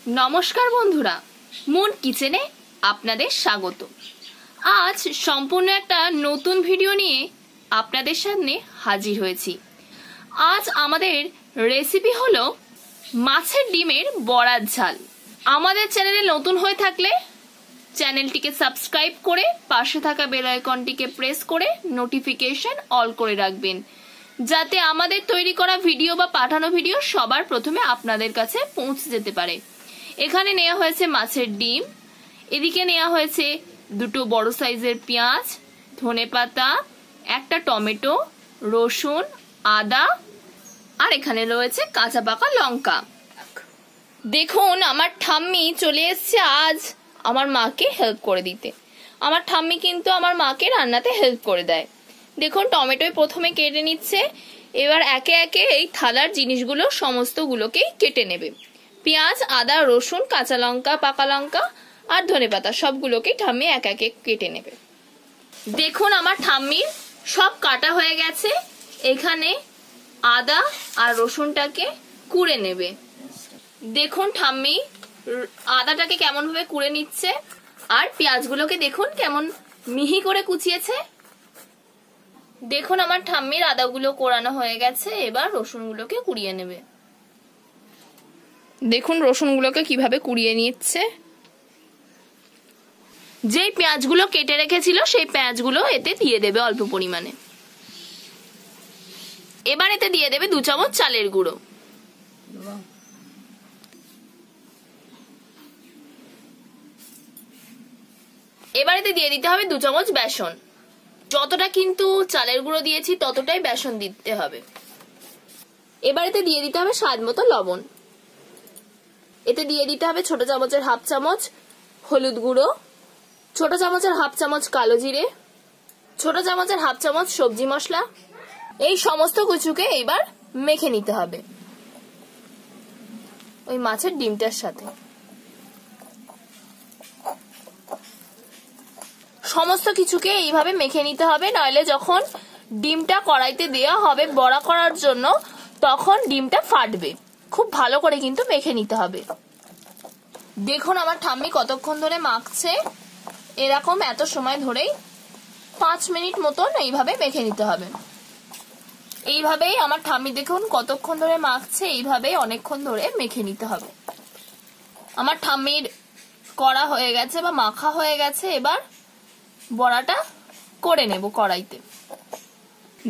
নমস্কার বন্ধুরা, মুন কিচেনে আপনাদের স্বাগত। আজ সম্পূর্ণ একটা নতুন ভিডিও নিয়ে আপনাদের সামনে হাজির হয়েছি। আজ আমাদের রেসিপি হলো মাছের ডিমের বড়ার ঝাল। আমাদের চ্যানেলে নতুন হয়ে থাকলে চ্যানেলটিকে সাবস্ক্রাইব করে পাশে থাকা বেল আইকনটিকে প্রেস করে নোটিফিকেশন অল করে রাখবেন, যাতে আমাদের তৈরি করা ভিডিও বা পাঠানো ভিডিও সবার প্রথমে আপনাদের কাছে পৌঁছে যেতে পারে। এখানে নেওয়া হয়েছে মাছের ডিম, এদিকে নেওয়া হয়েছে দুটো বড় সাইজের পেঁয়াজ, ধনেপাতা, একটা টমেটো, রসুন, আদা, আর এখানে রয়েছে কাঁচা পাকা লঙ্কা। দেখুন, আমার ঠাম্মি চলে এসছে আজ আমার মাকে হেল্প করে দিতে। আমার ঠাম্মি কিন্তু আমার মাকে রান্নাতে হেল্প করে দেয়। দেখুন, টমেটোই প্রথমে কেটে নিচ্ছে। এবার একে একে এই থালার জিনিসগুলো সমস্তগুলোকেই কেটে নেবে। পেঁয়াজ, আদা, রসুন, কাঁচা লঙ্কা, পাকা লঙ্কা আর ধনেপাতা সবগুলোকেই ঠাম্মি এক একে কেটে নেবে। দেখুন, আমার ঠাম্মির সব কাটা হয়ে গেছে। এখানে আদা আর রসুনটাকে কুড়ে নেবে। দেখুন, ঠাম্মি আদাটাকে কেমন ভাবে কুড়ে নিচ্ছে, আর পেঁয়াজগুলোকে দেখুন কেমন মিহি করে কুচিয়েছে। দেখুন, আমার ঠাম্মির আদাগুলো কোড়ানো হয়ে গেছে। এবার রসুনগুলোকে কুড়িয়ে নেবে। দেখুন রসুনগুলোকে কিভাবে কুড়িয়ে নিচ্ছে। যেই পেঁয়াজগুলো কেটে রেখেছিল সেই পেঁয়াজগুলো এতে দিয়ে দেবে অল্প পরিমাণে। এবার এতে দিয়ে দেবে 2 চামচ চালের গুঁড়ো। এবার এতে দিয়ে দিতে হবে 2 চামচ বেসন। যতটা কিন্তু চালের গুঁড়ো দিয়েছি ততটাই বেসন দিতে হবে। এবার এতে দিয়ে দিতে হবে স্বাদ মতো লবণ। এতে দিয়ে দিতে হবে ছোট চামচের 1/2 চামচ হলুদ গুঁড়ো, ছোট চামচের 1/2 চামচ কালো জিরে, ছোট চামচের 1/2 চামচ সবজি মশলা। এই সমস্ত কিছুকে এবার মেখে নিতে হবে ওই মাছের ডিমটার সাথে। সমস্ত কিছুকে এইভাবে মেখে নিতে হবে, নইলে যখন ডিমটা কড়াইতে দেওয়া হবে বড়া করার জন্য তখন ডিমটা ফাটবে। খুব ভালো করে কিন্তু মেখে নিতে হবে। দেখুন, আমার ঠাম্মি কতক্ষণ ধরে মাখছে। এরকম এত সময় ধরেই 5 মিনিট মতন এইভাবে মেখে নিতে হবে। এইভাবেই আমার ঠাম্মি দেখুন কতক্ষণ ধরে মাখছে, এইভাবেই অনেকক্ষণ ধরে মেখে নিতে হবে। আমার ঠাম্মির করা হয়ে গেছে বা মাখা হয়ে গেছে। এবার বড়াটা করে নেব কড়াইতে।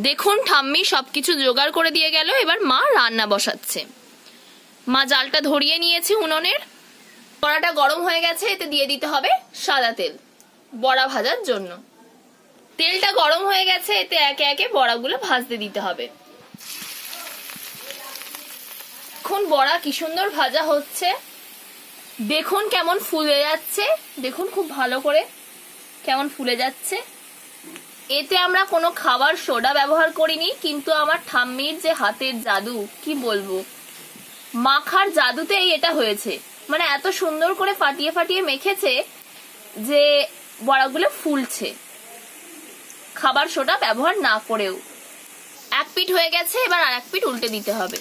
দেখুন, ঠাম্মি সবকিছু জোগাড় করে দিয়ে গেল। এবার মা রান্না বসাচ্ছে। মা জালটা ধরিয়ে নিয়েছে উনুনের। কড়াটা গরম হয়ে গেছে, এতে দিয়ে দিতে হবে সাদা তেল বড়া ভাজার জন্য। তেলটা গরম হয়ে গেছে, এতে একে একে বড়াগুলো ভাজতে দিতে হবে। এখন বড়া কি সুন্দর ভাজা হচ্ছে। দেখুন কেমন ফুলে যাচ্ছে। দেখুন খুব ভালো করে কেমন ফুলে যাচ্ছে। এতে আমরা কোনো খাবার সোডা ব্যবহার করিনি, কিন্তু আমার ঠাম্মির যে হাতের জাদু কি বলবো, মাখার জাদুতেই এটা হয়েছে। মানে এত সুন্দর করে ফাটিয়ে ফাটিয়ে মেখেছে যে বড়াগুলো ফুলছে, খাবার সোডা ব্যবহার না করেও। এক পিঠ হয়ে গেছে, এবার আর এক পিঠ উল্টে দিতে হবে।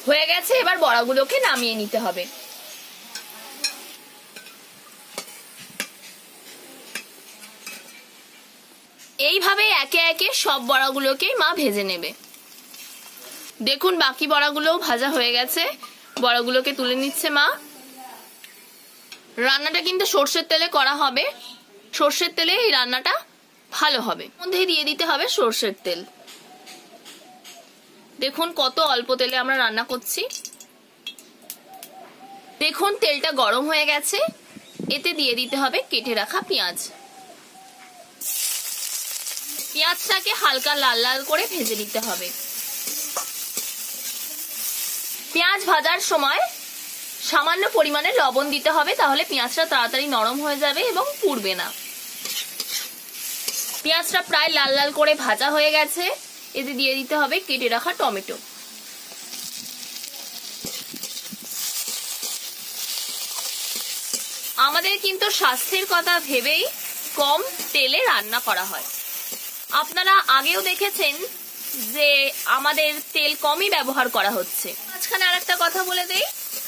হয়ে গেছে, এবার বড়াগুলোকে নামিয়ে নিতে হবে। এইভাবে একে একে সব বড়াগুলোকেই মা ভেজে নেবে। দেখুন, বাকি বড়াগুলোও ভাজা হয়ে গেছে। বড়াগুলোকে তুলে নিচ্ছে মা। রান্নাটা কিন্তু সর্ষের তেলে করা হবে। সর্ষের তেলে এই রান্নাটা ভালো হবে। মধ্যে দিয়ে দিতে হবে সর্ষের তেল। দেখুন কত অল্প তেলে আমরা রান্না করছি। দেখুন তেলটা গরম হয়ে গেছে, এতে দিয়ে দিতে হবে কেটে রাখা পেঁয়াজ। পেঁয়াজটাকে হালকা লাল লাল করে ভেজে নিতে হবে। পেঁয়াজ ভাজার সময় সামান্য পরিমাণে লবণ দিতে হবে, তাহলে পেঁয়াজটা তাড়াতাড়ি নরম হয়ে যাবে এবং পুড়বে না। পেঁয়াজটা প্রায় লাল লাল করে ভাজা হয়ে গেছে, এতে দিয়ে দিতে হবে কেটে রাখা টমেটো। আমাদের কিন্তু স্বাস্থ্যের কথা ভেবেই কম তেলে রান্না করা হয়। আপনারা আগেও দেখেছেন যে আমাদের তেল কমই ব্যবহার করা হচ্ছে। মাঝখানে আরেকটা কথা বলে দেই,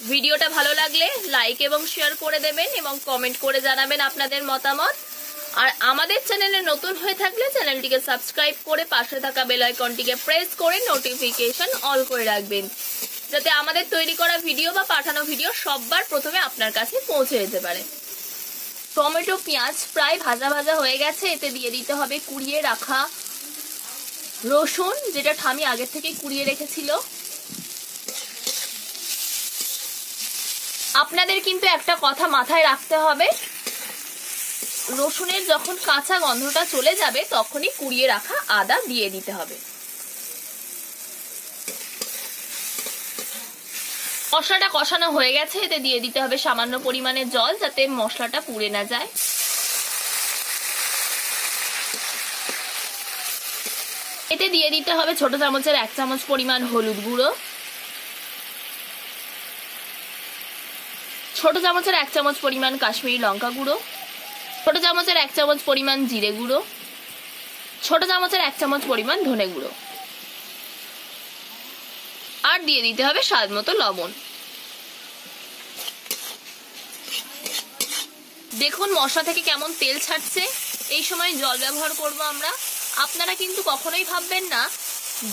ভিডিওটা ভালো লাগলে লাইক এবং শেয়ার করে দেবেন এবং কমেন্ট করে জানাবেন আপনাদের মতামত। আর আমাদের চ্যানেলে নতুন হয়ে থাকলে চ্যানেলটিকে সাবস্ক্রাইব করে পাশে থাকা বেল আইকনটিকে প্রেস করে নোটিফিকেশন অল করে রাখবেন, যাতে আমাদের তৈরি করা ভিডিও বা পাঠানো ভিডিও সববার প্রথমে আপনার কাছে পৌঁছে যেতে পারে। টমেটো পেঁয়াজ প্রায় ভাজা ভাজা হয়ে গেছে। এতে দিয়ে দিতে হবে কুড়িয়ে রাখা রসুন, যেটা ঠামি আগে থেকে কুড়িয়ে রেখেছিল। আপনাদের কিন্তু একটা কথা মাথায় রাখতে হবে, রসুনের যখন কাঁচা গন্ধটা চলে যাবে তখনই কুড়িয়ে রাখা আদা দিয়ে দিতে হবে। মশলাটা কষানো হয়ে গেছে। এতে দিয়ে দিতে হবে সামান্য পরিমাণে জল, যাতে মশলাটা পুড়ে না যায়। এতে দিয়ে দিতে হবে ছোট চামচের 1 চামচ পরিমাণ হলুদ গুঁড়ো, ছোট চামচের 1 চামচ পরিমাণ কাশ্মীরি লঙ্কা গুঁড়ো, ছোট চামচের 1 চামচ পরিমাণ জিরে গুঁড়ো, ছোট চামচের 1 চামচ পরিমাণ ধনে গুঁড়ো, আর দিয়ে দিতে হবে স্বাদ মতো লবণ। দেখুন মশলা থেকে কেমন তেল ছাড়ছে। এই সময় জল ব্যবহার করব আমরা। আপনারা কিন্তু কখনোই ভাববেন না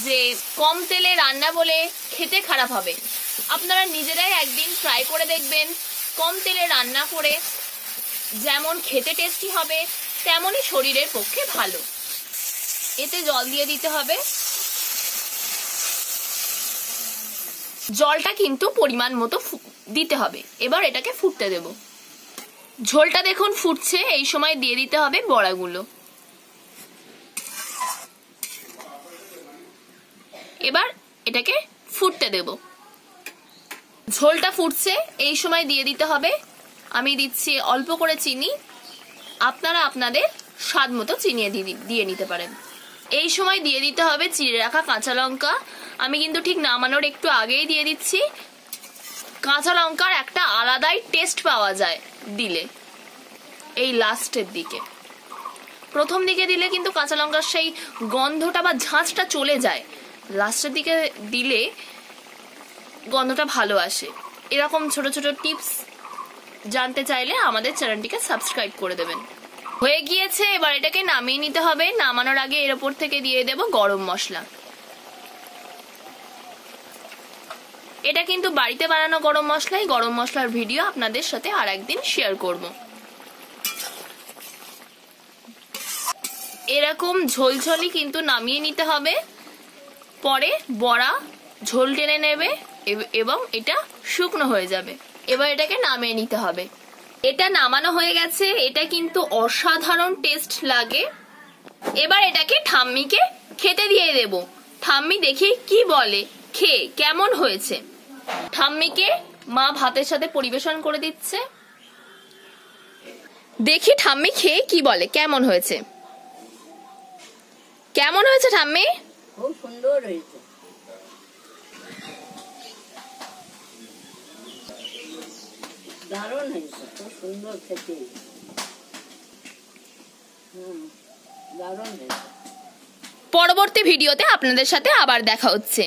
যে কম তেলে রান্না বলে খেতে খারাপ হবে। আপনারা নিজেরাই একদিন ট্রাই করে দেখবেন, কম তেলে রান্না করে যেমন খেতে টেস্টি হবে তেমনই শরীরের পক্ষে ভালো। এতে জল দিয়ে দিতে হবে। জলটা কিন্তু পরিমাণ মতো দিতে হবে। এবার এটাকে ফুটতে দেব। ঝোলটা দেখুন ফুটছে। এই সময় দিয়ে দিতে হবে বড়াগুলো। এবার এটাকে ফুটতে দেব। ঝোলটা ফুটছে। এই সময় দিয়ে দিতে হবে, আমি দিচ্ছি অল্প করে চিনি, আপনারা আপনাদের স্বাদ মতো চিনি দিয়ে নিতে পারেন। এই সময় দিয়ে দিতে হবে চিড়ে রাখা কাঁচা লঙ্কা। আমি কিন্তু ঠিক নামানোর একটু আগেই দিয়ে দিচ্ছি। কাঁচা লঙ্কার একটা আলাদাই টেস্ট পাওয়া যায় দিলে, এই লাস্টের দিকে। প্রথম দিকে দিলে কিন্তু কাঁচা লঙ্কার সেই গন্ধটা বা ঝাঁঝটা চলে যায়, লাস্টের দিকে দিলে গন্ধটা ভালো আসে। এরকম ছোট ছোট টিপস জানতে চাইলে আমাদের চ্যানেলটিকে সাবস্ক্রাইব করে দেবেন। হয়ে গিয়েছে। এবার এটাকে নামিয়ে নিতে হবে। নামানোর আগে এর উপর থেকে দিয়ে দেব গরম মশলা। এটা কিন্তু বাড়িতে বানানো গরম মশলা। এই গরম মশলার ভিডিও আপনাদের সাথে আর একদিন শেয়ার করব। এরকম ঝোলঝোলি কিন্তু নামিয়ে নিতে হবে, পরে বড়া ঝোল টেনে নেবে এবং এটা শুকনো হয়ে যাবে। এবার এটাকে নামিয়ে নিতে হবে। এটা নামানো হয়ে গেছে। এটা কিন্তু অসাধারণ টেস্ট লাগে। এবার এটাকে ঠাম্মিকে খেতে দিয়ে দেব। ঠাম্মি দেখি কি বলে, খেয়ে কেমন হয়েছে। ঠাম্মিকে মা ভাতের সাথে পরিবেশন করে দিচ্ছে। দেখি ঠাম্মি খেয়ে কি বলে, কেমন হয়েছে। কেমন হয়েছে ঠাম্মি? খুব সুন্দর হয়েছে, দারুণ হয়েছে, খুব সুন্দর খেতে, দারুণ হয়েছে। পরবর্তী ভিডিওতে আপনাদের সাথে আবার দেখা হচ্ছে।